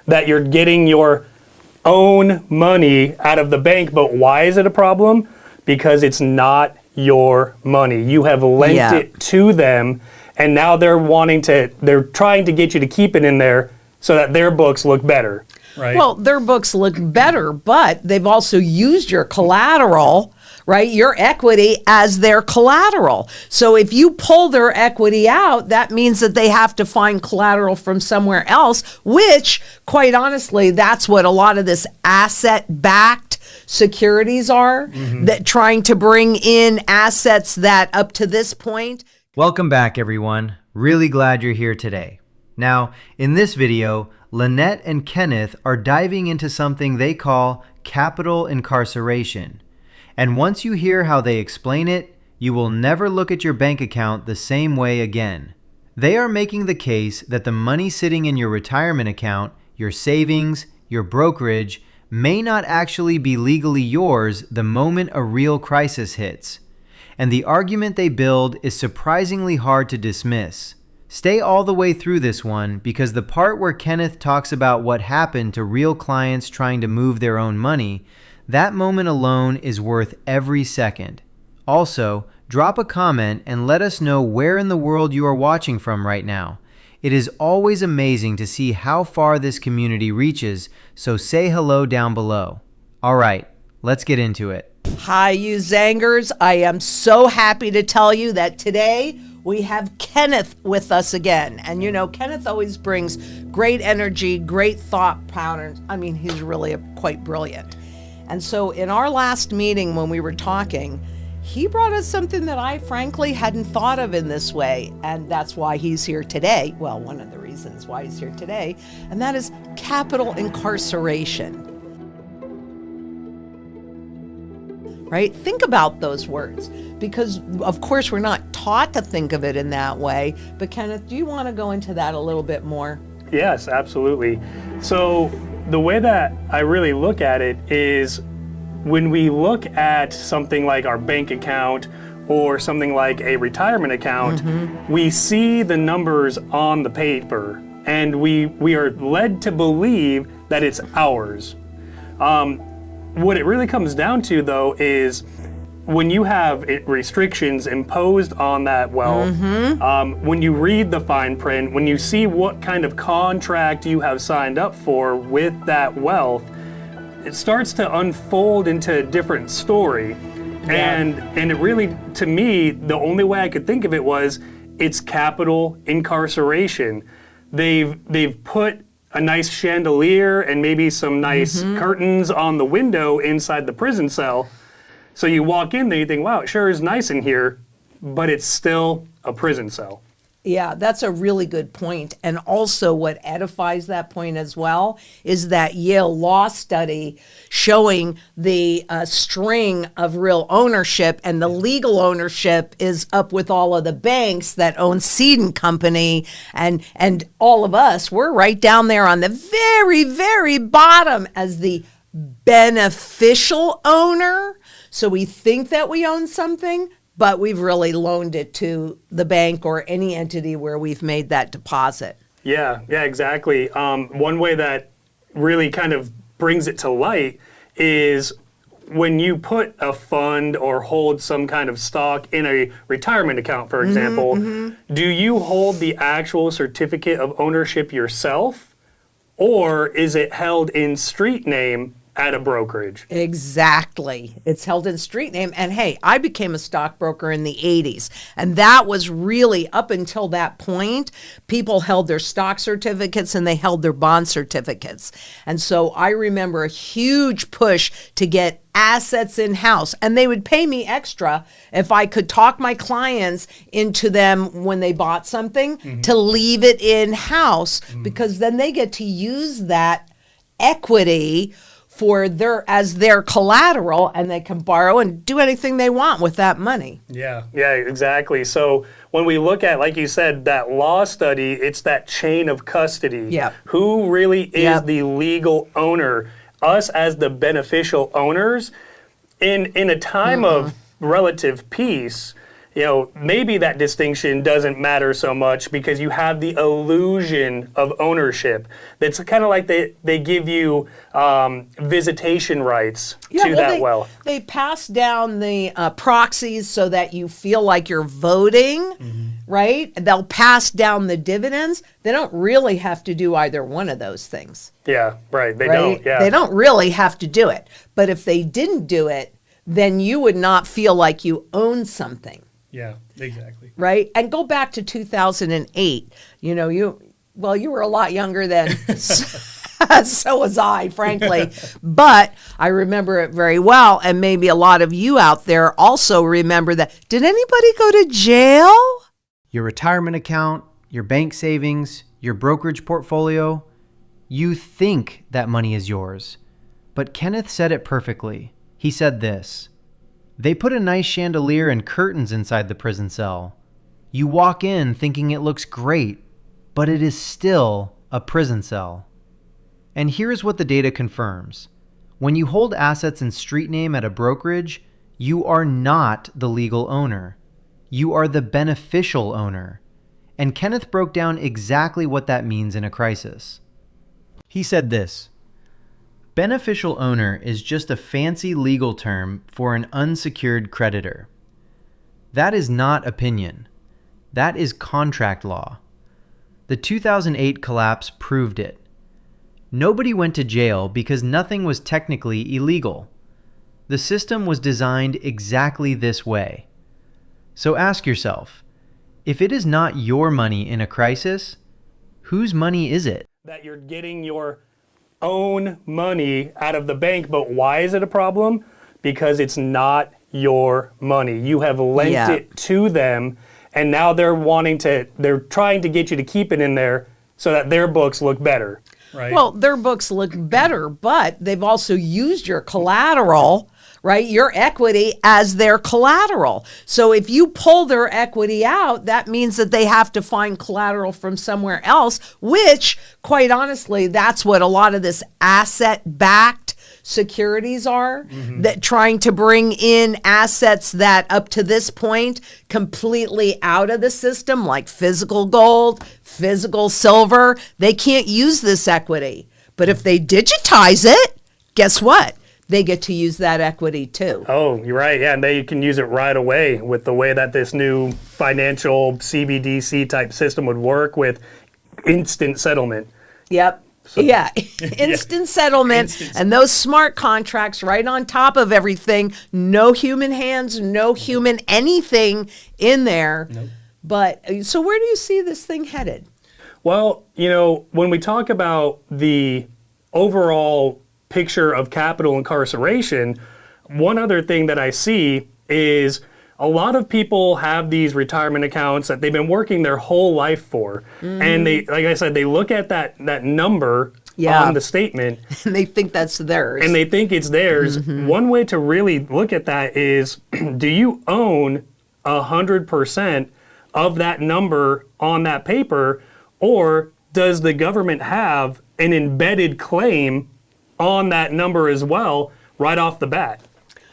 that you're getting your own money out of the bank. But why is it a problem? Because it's not your money. You have lent it to them, and now they're trying to get you to keep it in there so that their books look better. Right? Well, their books look better, but they've also used your collateral, right? Your equity as their collateral. So if you pull their equity out, that means that they have to find collateral from somewhere else, which, quite honestly, that's what a lot of this asset-backed securities are, that trying to bring in assets that up to this point. Welcome back, everyone. Really glad you're here today. Now, in this video, Lynette and Kenneth are diving into something they call capital incarceration. And once you hear how they explain it, you will never look at your bank account the same way again. They are making the case that the money sitting in your retirement account, your savings, your brokerage, may not actually be legally yours the moment a real crisis hits. And the argument they build is surprisingly hard to dismiss. Stay all the way through this one, because the part where Kenneth talks about what happened to real clients trying to move their own money, that moment alone is worth every second. Also, drop a comment and let us know where in the world you are watching from right now. It is always amazing to see how far this community reaches, so say hello down below. All right, let's get into it. Hi, you Zangers. I am so happy to tell you that today we have Kenneth with us again. And you know, Kenneth always brings great energy, great thought patterns. I mean, he's really quite brilliant. And so in our last meeting when we were talking, he brought us something that I frankly hadn't thought of in this way. And that's why he's here today. Well, one of the reasons why he's here today, and that is capital incarceration. Right? Think about those words, because of course we're not taught to think of it in that way. But Kenneth, do you want to go into that a little bit more? Yes, absolutely. So the way that I really look at it is when we look at something like our bank account or something like a retirement account, we see the numbers on the paper and we are led to believe that it's ours. What it really comes down to, though, is when you have restrictions imposed on that wealth, when you read the fine print, when you see what kind of contract you have signed up for with that wealth, it starts to unfold into a different story. And it really, to me, the only way I could think of it was it's capital incarceration. They've put a nice chandelier and maybe some nice curtains on the window inside the prison cell. So you walk in there, you think, wow, it sure is nice in here, but it's still a prison cell. Yeah, that's a really good point. And also what edifies that point as well is that Yale law study showing the string of real ownership, and the legal ownership is up with all of the banks that own Seed and Company, and all of us, we're right down there on the very, very bottom as the beneficial owner. So we think that we own something, but we've really loaned it to the bank or any entity where we've made that deposit. Yeah, exactly. One way that really kind of brings it to light is when you put a fund or hold some kind of stock in a retirement account, for example, do you hold the actual certificate of ownership yourself, or is it held in street name at a brokerage? Exactly. It's held in street name. And hey, I became a stockbroker in the 80s. And that was really, up until that point, people held their stock certificates and they held their bond certificates. And so I remember a huge push to get assets in-house, and they would pay me extra if I could talk my clients into them when they bought something to leave it in-house, because then they get to use that equity for as their collateral, and they can borrow and do anything they want with that money. Yeah, exactly. So when we look at, like you said, that law study, it's that chain of custody. Yep. Who really is the legal owner? Us as the beneficial owners. In a time of relative peace, maybe that distinction doesn't matter so much because you have the illusion of ownership. That's kind of like they give you visitation rights to that wealth. They pass down the proxies so that you feel like you're voting, right? They'll pass down the dividends. They don't really have to do either one of those things. Yeah, right. They don't. Yeah. They don't really have to do it. But if they didn't do it, then you would not feel like you own something. Yeah, exactly. Right? And go back to 2008. You were a lot younger then. So was I, frankly. But I remember it very well. And maybe a lot of you out there also remember that. Did anybody go to jail? Your retirement account, your bank savings, your brokerage portfolio, you think that money is yours. But Kenneth said it perfectly. He said this: they put a nice chandelier and curtains inside the prison cell. You walk in thinking it looks great, but it is still a prison cell. And here's what the data confirms. When you hold assets in street name at a brokerage, you are not the legal owner. You are the beneficial owner. And Kenneth broke down exactly what that means in a crisis. He said this: beneficial owner is just a fancy legal term for an unsecured creditor. That is not opinion. That is contract law. The 2008 collapse proved it. Nobody went to jail because nothing was technically illegal. The system was designed exactly this way. So ask yourself, if it is not your money in a crisis, whose money is it? That you're getting your own money out of the bank, but why is it a problem? Because it's not your money. You have lent it to them, and now they're trying to get you to keep it in there so that their books look better. Right. Well, their books look better, but they've also used your collateral, right? Your equity as their collateral. So if you pull their equity out, that means that they have to find collateral from somewhere else, which, quite honestly, that's what a lot of this asset-backed securities are, that trying to bring in assets that up to this point completely out of the system, like physical gold, physical silver. They can't use this equity. But if they digitize it, guess what? They get to use that equity too. Oh, you're right. Yeah, and they can use it right away with the way that this new financial CBDC type system would work with instant settlement. Yep. So, instant settlement and those smart contracts right on top of everything. No human hands, no human anything in there. Nope. But so where do you see this thing headed? Well, when we talk about the overall picture of capital incarceration, one other thing that I see is a lot of people have these retirement accounts that they've been working their whole life for. And they, like I said, they look at that number on the statement. And they think that's theirs. And they think it's theirs. One way to really look at that is, do you own 100% of that number on that paper, or does the government have an embedded claim on that number as well right off the bat?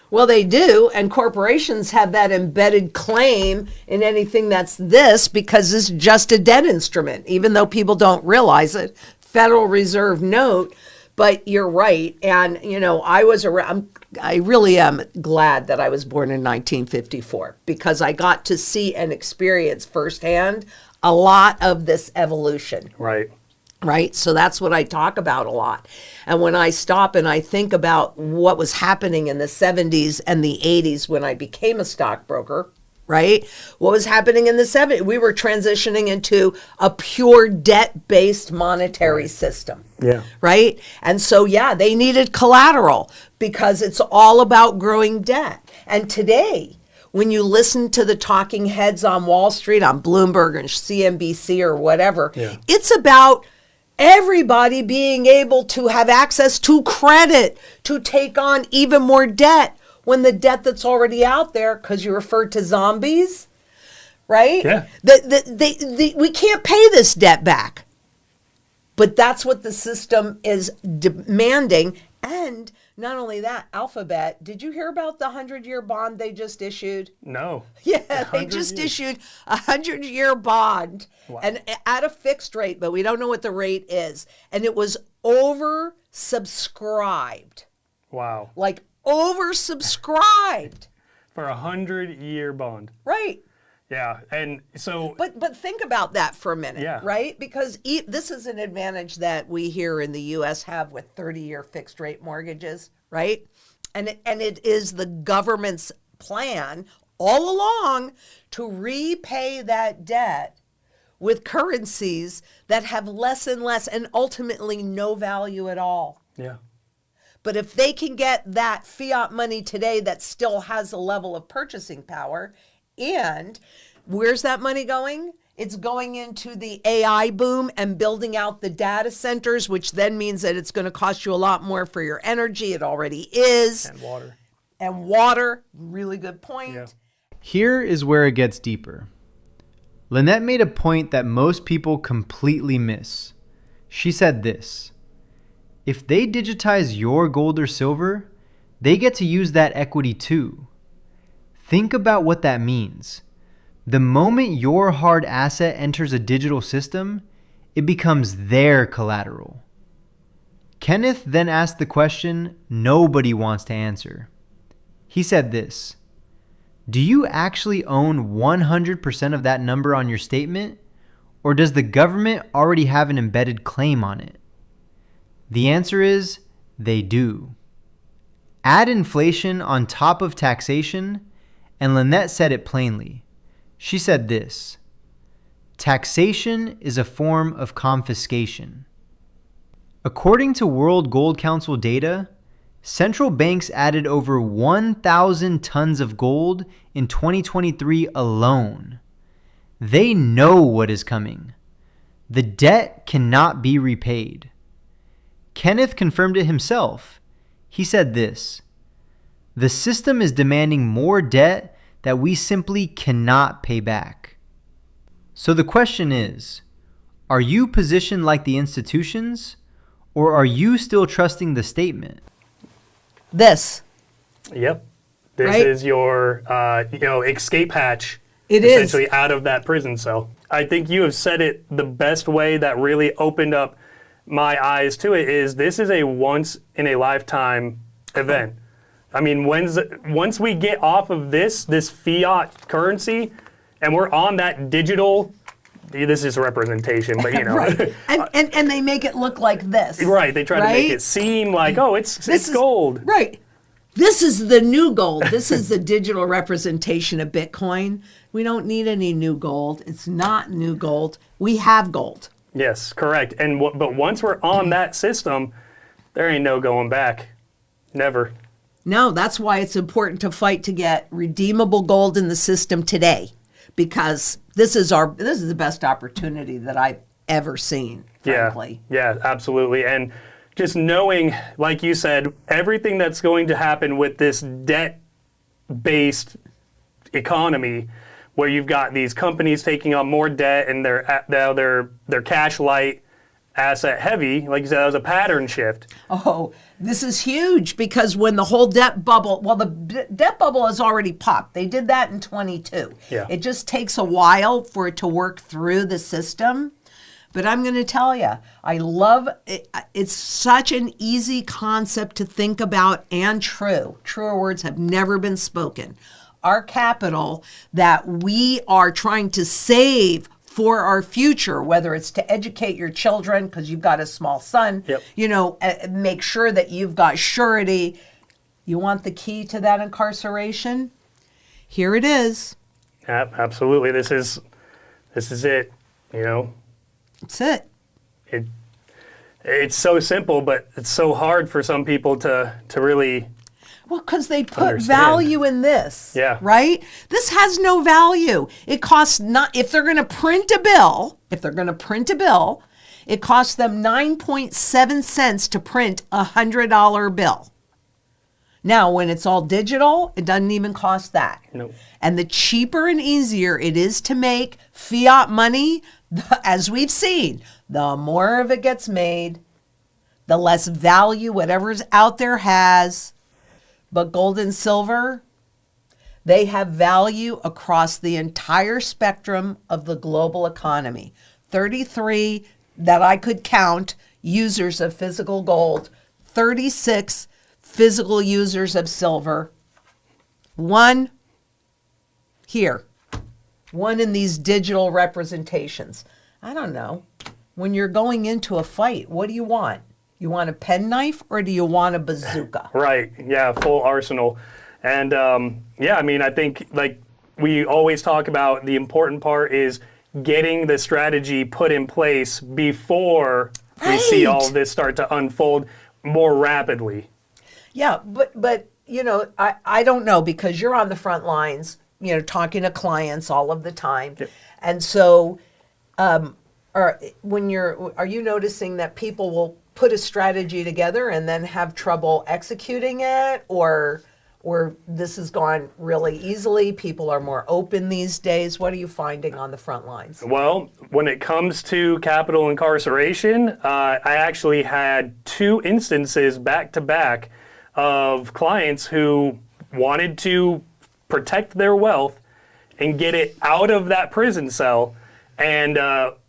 Well, they do, and corporations have that embedded claim in anything that's this because it's just a debt instrument, even though people don't realize it. Federal Reserve note, but you're right. And, I really am glad that I was born in 1954 because I got to see and experience firsthand a lot of this evolution. Right? So that's what I talk about a lot. And when I stop and I think about what was happening in the 70s and the 80s when I became a stockbroker, right? What was happening in the 70s? We were transitioning into a pure debt-based monetary system. Right? And so, they needed collateral because it's all about growing debt. And today, when you listen to the talking heads on Wall Street, on Bloomberg and CNBC or whatever, it's about everybody being able to have access to credit to take on even more debt when the debt that's already out there, because you referred to zombies, right? Yeah. We can't pay this debt back. But that's what the system is demanding. And Not only that, Alphabet, did you hear about the 100-year bond they just issued? No. Yeah, they just issued a 100-year bond and at a fixed rate, but we don't know what the rate is. And it was oversubscribed. Wow. Like oversubscribed. For a 100-year bond. Right. Yeah, and so... But think about that for a minute, Yeah. right? Because this is an advantage that we here in the U.S. have with 30-year fixed rate mortgages, right? And it is the government's plan all along to repay that debt with currencies that have less and less and ultimately no value at all. Yeah. But if they can get that fiat money today that still has a level of purchasing power, and where's that money going? It's going into the AI boom and building out the data centers, which then means that it's going to cost you a lot more for your energy. It already is. And water. And water. Really good point. Yeah. Here is where it gets deeper. Lynette made a point that most people completely miss. She said this: if they digitize your gold or silver, they get to use that equity too. Think about what that means. The moment your hard asset enters a digital system, it becomes their collateral. Kenneth then asked the question nobody wants to answer. He said this: do you actually own 100% of that number on your statement, or does the government already have an embedded claim on it? The answer is they do. Add inflation on top of taxation, and Lynette said it plainly. She said this: taxation is a form of confiscation. According to World Gold Council data, central banks added over 1,000 tons of gold in 2023 alone. They know what is coming. The debt cannot be repaid. Kenneth confirmed it himself. He said this: the system is demanding more debt that we simply cannot pay back. So the question is, are you positioned like the institutions, or are you still trusting the statement? This. Yep. This Right? is your, escape hatch. It is. Essentially out of that prison cell. I think you have said it the best way that really opened up my eyes to it is this is a once in a lifetime event. I mean, once we get off of this5at currency and we're on that digital, this is representation, but Right. And they make it look like this. Right, they try to make it seem like, oh, it's gold. Right. This is the new gold. This is the digital representation of Bitcoin. We don't need any new gold. It's not new gold. We have gold. Yes, correct. But once we're on that system, there ain't no going back. Never. No, that's why it's important to fight to get redeemable gold in the system today, because this is the best opportunity that I've ever seen, frankly. Yeah, absolutely. And just knowing, like you said, everything that's going to happen with this debt-based economy, where you've got these companies taking on more debt and they're cash light, asset heavy. Like you said, that was a pattern shift. Oh, this is huge, because when the whole debt bubble, the debt bubble has already popped. They did that in 22. Yeah. It just takes a while for it to work through the system. But I'm going to tell you, I love it. It's such an easy concept to think about, and true. Truer words have never been spoken. Our capital that we are trying to save for our future, whether it's to educate your children because you've got a small son, make sure that you've got surety. You want the key to that incarceration? Here it is. Absolutely. This is it. That's it. It's so simple, but it's so hard for some people to really. Well, because they put understand. value in this, right? This has no value. It costs if they're going to print a bill, it costs them 9.7 cents to print a $100 bill. Now, when it's all digital, it doesn't even cost that. No. And the cheaper and easier it is to make fiat money, as we've seen, the more of it gets made, the less value whatever's out there has. But gold and silver, they have value across the entire spectrum of the global economy. 33 that I could count users of physical gold, 36 physical users of silver, one here, one in these digital representations. I don't know. When you're going into a fight, what do you want? You want a penknife or do you want a bazooka? Right. Yeah, full arsenal. And yeah, I mean, I think like we always talk about, the important part is getting the strategy put in place before we see all of this start to unfold more rapidly. Yeah, but you know, I don't know, because you're on the front lines, you know, talking to clients all of the time. Yep. And so are you noticing that people will put a strategy together and then have trouble executing it, or this has gone really easily? People are more open these days. What are you finding on the front lines? Well, when it comes to capital incarceration, I actually had 2 instances back to back of clients who wanted to protect their wealth and get it out of that prison cell. And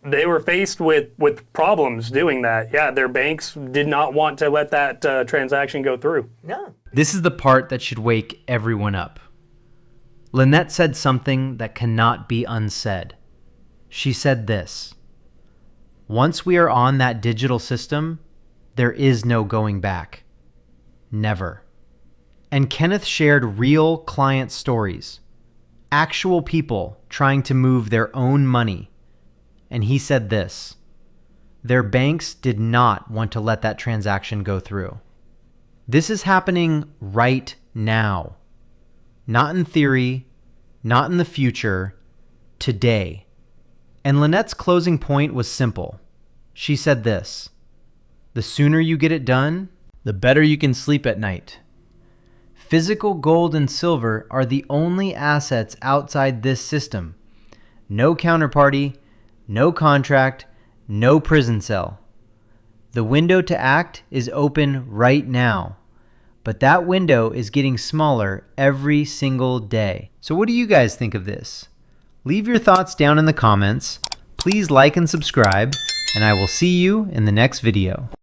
they were faced with problems doing that. Yeah, their banks did not want to let that transaction go through. No. This is the part that should wake everyone up. Lynette said something that cannot be unsaid. She said this: once we are on that digital system, there is no going back. Never. And Kenneth shared real client stories, actual people trying to move their own money. And he said this: their banks did not want to let that transaction go through. This is happening right now. Not in theory, not in the future, today. And Lynette's closing point was simple. She said this: the sooner you get it done, the better you can sleep at night. Physical gold and silver are the only assets outside this system. No counterparty, no contract, no prison cell. The window to act is open right now, but that window is getting smaller every single day. So what do you guys think of this? Leave your thoughts down in the comments. Please like and subscribe, and I will see you in the next video.